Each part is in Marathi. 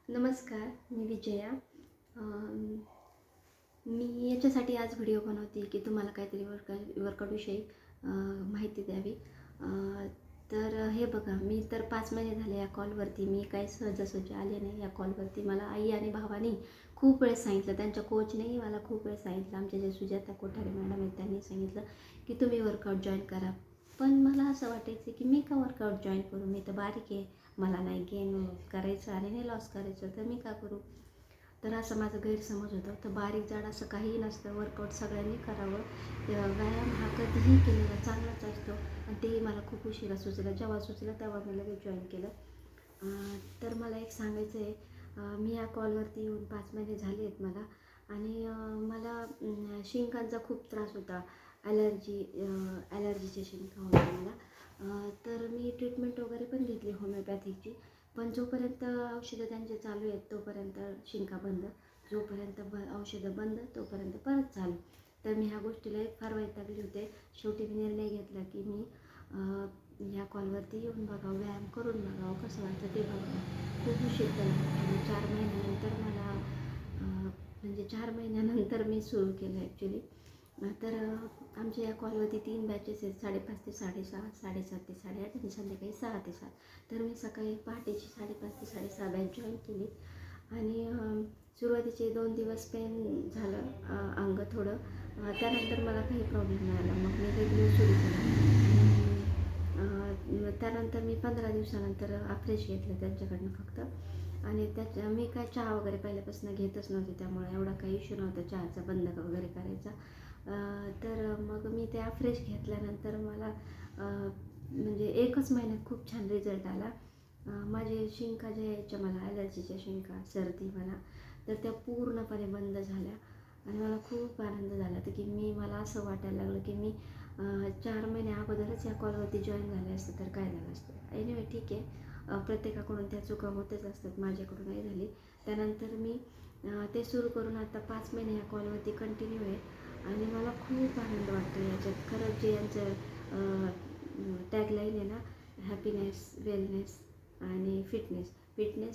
नमस्कार, मी विजया. मी याच्यासाठी आज व्हिडिओ बनवते की तुम्हाला काहीतरी वर्कआउटविषयी माहिती द्यावी. तर हे बघा, मी तर 5 महिने झाले या कॉलवरती. मी काही सहजासहजी आले नाही या कॉलवरती. मला आई आणि भावानी खूप वेळेस सांगितलं, त्यांच्या कोचनेही मला खूप वेळेस सांगितलं, आमच्या जे सुजाता कोठारे मॅडम आहेत त्यांनी सांगितलं की तुम्ही वर्कआउट जॉईन करा. पण मला असं वाटायचं की मी का वर्कआउट जॉईन करू, मी तर बारीक आहे, मला नाही गेन करायचं आणि नाही लॉस करायचं, तर मी का करू. तर असं माझं गैरसमज होतं. तर बारीक जाड असं काहीही नसतं, वर्कआउट सगळ्यांनी करावं. व्यायाम हा कधीही केलेला चांगलाच असतो आणि तेही मला खूप उशिरा सुचलं. जेव्हा सुचलं तेव्हा मी लगेच जॉईन केलं. तर मला एक सांगायचं आहे, मी या कॉलवरती येऊन 5 महिने झाले आहेत मला. आणि मला शिंकांचा खूप त्रास होता, ॲलर्जीचे शिंका होत्या मला. तर मी ट्रीटमेंट वगैरे पण घेतली होमिओपॅथिकची. पण जोपर्यंत औषधं त्यांचे चालू आहेत तोपर्यंत शिंका बंद, जोपर्यंत औषधं बंद तोपर्यंत परत चालू. तर मी ह्या गोष्टीला फार वैतागले होते. शेवटी मी निर्णय घेतला की मी ह्या कॉलवरती येऊन बघावं, व्यायाम करून बघावं, कसं वाटतं ते बघावं. खूप उशीर केला. 4 महिन्यानंतर मला म्हणजे 4 महिन्यानंतर मी सुरू केलं ॲक्च्युली. तर आमच्या या कॉलवरती 3 बॅचेस आहेत, 5:30 ते 6:30, 7:30 ते 8:30 आणि संध्याकाळी 6 ते 7. तर मी सकाळी पहाटेची 5:30 ते 6:30 बॅच जॉईन केली. आणि सुरुवातीचे 2 दिवस पेन झालं, अंग थोडं. त्यानंतर मला काही प्रॉब्लेम नाही आला. मग मी रेग्युलर सुरू केलं. त्यानंतर मी 15 दिवसानंतर फ्रेश घेतलं त्यांच्याकडनं फक्त. आणि मी काय चहा वगैरे पहिल्यापासून घेतच नव्हते, त्यामुळे एवढा काही इश्यू नव्हता चहाचा बंद वगैरे करायचा. तर मग मी त्या फ्रेश घेतल्यानंतर मला म्हणजे 1च महिन्यात खूप छान रिझल्ट आला. माझे शिंका ज्या यायच्या, मला ॲलर्जीच्या शिंका, सर्दी म्हणा, तर त्या पूर्णपणे बंद झाल्या. आणि मला खूप आनंद झाला तर की मला असं वाटायला लागलं की मी 4 महिने अगोदरच या कॉलवरती जॉईन झाले असते तर काय झालं असतं. एनिवे ठीक आहे, प्रत्येकाकडून त्या चुका होतच असतात, माझ्याकडूनही झाली. त्यानंतर मी ते सुरू करून आता 5 महिने या कॉलवरती कंटिन्यू आहे. आणि मला खूप आनंद वाटतो याच्यात. खरंच जे यांचं टॅगलाईन आहे ना, हॅपीनेस, वेलनेस आणि फिटनेस,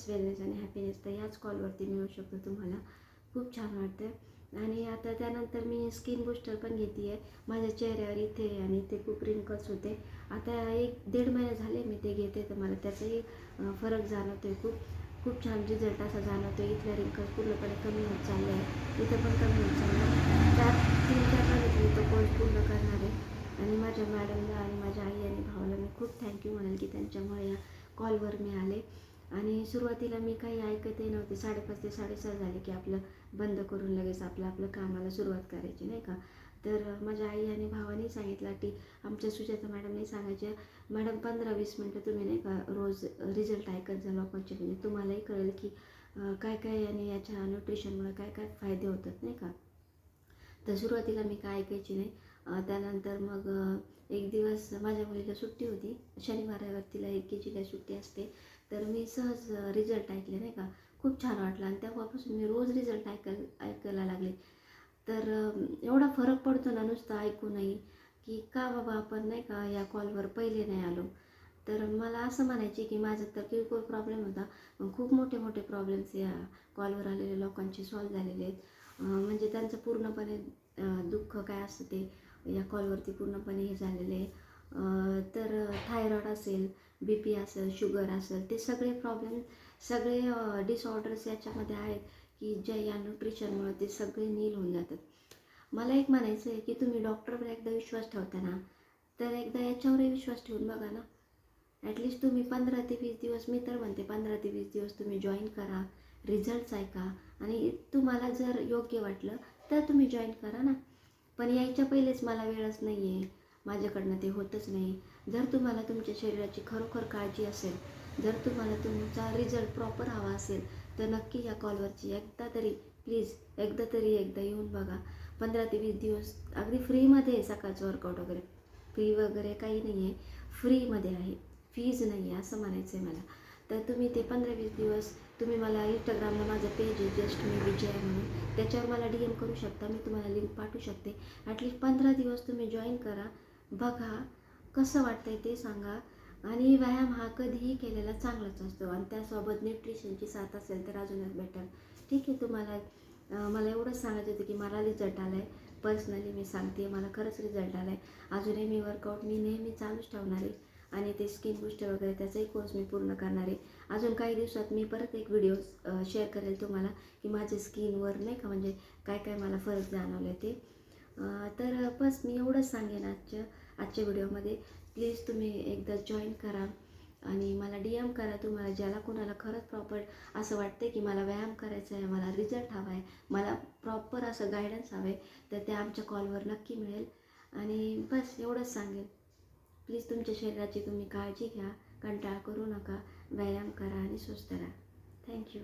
वेलनेस आणि हॅपीनेस, तर याच कॉलवरती मिळू शकतो तुम्हाला. खूप छान वाटतं. आणि आता त्यानंतर मी स्किन बूस्टर पण घेते आहे. माझ्या चेहऱ्यावर इथे आणि इथे खूप रिंकल्स होते. आता 1-1.5 महिने झाले मी ते घेते, तर मला त्याचाही फरक जाणवतो आहे. खूप छान रिझल्ट असा जाणवतो आहे. इथल्या रिंकल्स पूर्णपणे कमी होत चालले आहे, इथं पण कमी होत चाललं आहे. 3-4 महिन्यात मी तो कोर्स पूर्ण करणार आहे. आणि माझ्या मॅडमला आणि माझ्या आई आणि भावाला मी खूप थँक्यू म्हणेल की त्यांच्यामुळे या कॉलवर मी आले. आणि सुरुवातीला मी काही ऐकतही नव्हते. 5:30 ते 6:30 झाले की आपलं बंद करून लगेच आपलं कामाला सुरुवात करायची, नाही का. तर माझ्या आई आणि भावाने सांगितलं की आमच्या सुजाता मॅडमने सांगायच्या, मॅडम 15-20 मिनटं तुम्ही नाही का रोज रिझल्ट ऐकत जा लोकांचे, म्हणजे तुम्हालाही कळेल की काय काय आणि याच्या न्यूट्रिशनमुळे काय काय फायदे होतात, नाही का. तर सुरुवातीला मी काय ऐकायची नाही. त्यानंतर मग एक दिवस माझ्या मुलीला सुट्टी होती, शनिवार तिला AKGला सुट्टी असते. तर मी सहज रिझल्ट ऐकले, नाही का. खूप छान वाटलं आणि तेव्हापासून मी रोज रिझल्ट ऐकायला लागले. तर एवढा फरक पडतो ना नुसतं ऐकूनही, की का बाबा आपण नाही का या कॉलवर पहिले नाही आलो. तर मला असं म्हणायचे की माझा तर किरकोळ प्रॉब्लेम होता, पण खूप मोठे मोठे प्रॉब्लेम्स या कॉलवर आलेल्या लोकांचे सॉल्व्ह झालेले आहेत. म्हणजे त्यांचं पूर्णपणे दुःख काय असतं ते या कॉलवरती पूर्णपणे हे झालेले आहे. तर थायरॉईड असेल, BP असेल, शुगर असेल, ते सगळे प्रॉब्लेम, सगळे डिसऑर्डर्स याच्यामध्ये आहेत की ज्या या न्यूट्रिशनमुळे ते सगळे नील होऊन जातात. मला एक म्हणायचं आहे की तुम्ही डॉक्टरवर एकदा विश्वास ठेवता ना, तर एकदा याच्यावरही विश्वास ठेवून बघा ना. ॲटलिस्ट तुम्ही 15 ते 20 दिवस, मी तर म्हणते 15 ते 20 दिवस तुम्ही जॉईन करा, रिझल्ट्स ऐका आणि तुम्हाला जर योग्य वाटलं तर तुम्ही जॉईन करा ना. पण यायच्या पहिलेच मला वेळच नाही आहे, माझ्याकडनं ते होतच नाही. जर तुम्हाला तुमच्या शरीराची खरोखर काळजी असेल, जर तुम्हाला तुमचा रिझल्ट प्रॉपर हवा असेल, तर नक्की या कॉलवरची प्लीज एकदा येऊन बघा. 15 ते 20 दिवस अगदी फ्रीमध्ये आहे. सकाळचं वर्कआउट वगैरे फी वगैरे काही नाही आहे, फ्रीमध्ये आहे, फीज नाही आहे असं म्हणायचं आहे मला. तर तुम्ही ते 15-20 दिवस तुम्ही मला इंस्टाग्रामला माझं पेज आहे जस्ट मी विजय म्हणून, त्याच्यावर मला DM करू शकता, मी तुम्हाला लिंक पाठवू शकते. ॲटलिस्ट 15 दिवस तुम्ही जॉईन करा, बघा कसं वाटतंय ते सांगा. आणि व्यायाम हा कधीही केलेला चांगलाच असतो आणि त्यासोबत न्यूट्रिशनची साथ असेल तर अजूनच बेटर. ठीक आहे, तुम्हाला मला एवढंच सांगायचं होतं की मला रिझल्ट आला आहे. पर्सनली मी सांगते, मला खरंच रिझल्ट आला आहे. अजूनही मी वर्कआउट नेहमी चालूच ठेवणार आहे आणि ते स्किन बूस्टर वगैरे त्याचाही कोर्स मी पूर्ण करणार आहे. अजून काही दिवसात मी परत एक व्हिडिओ शेअर करेल तुम्हाला की माझ्या स्किनवर नाही का म्हणजे काय काय मला फरक जाणवले ते. तर बस मी एवढंच सांगेन आजच्या व्हिडिओमध्ये. प्लीज तुम्ही एकदा जॉईन करा आणि मला DM करा तुम्हाला ज्याला कोणाला खरंच प्रॉपर असं वाटतं की मला व्यायाम करायचा आहे, मला रिझल्ट हवा आहे, मला प्रॉपर असं गायडन्स हवं आहे, तर ते आमच्या कॉलवर नक्की मिळेल. आणि बस एवढंच सांगेन. प्लीज तुमच्या शरीराची तुम्ही काळजी घ्या, कंटाळा करू नका, व्यायाम करा आणि स्वस्थ राहा. थँक्यू.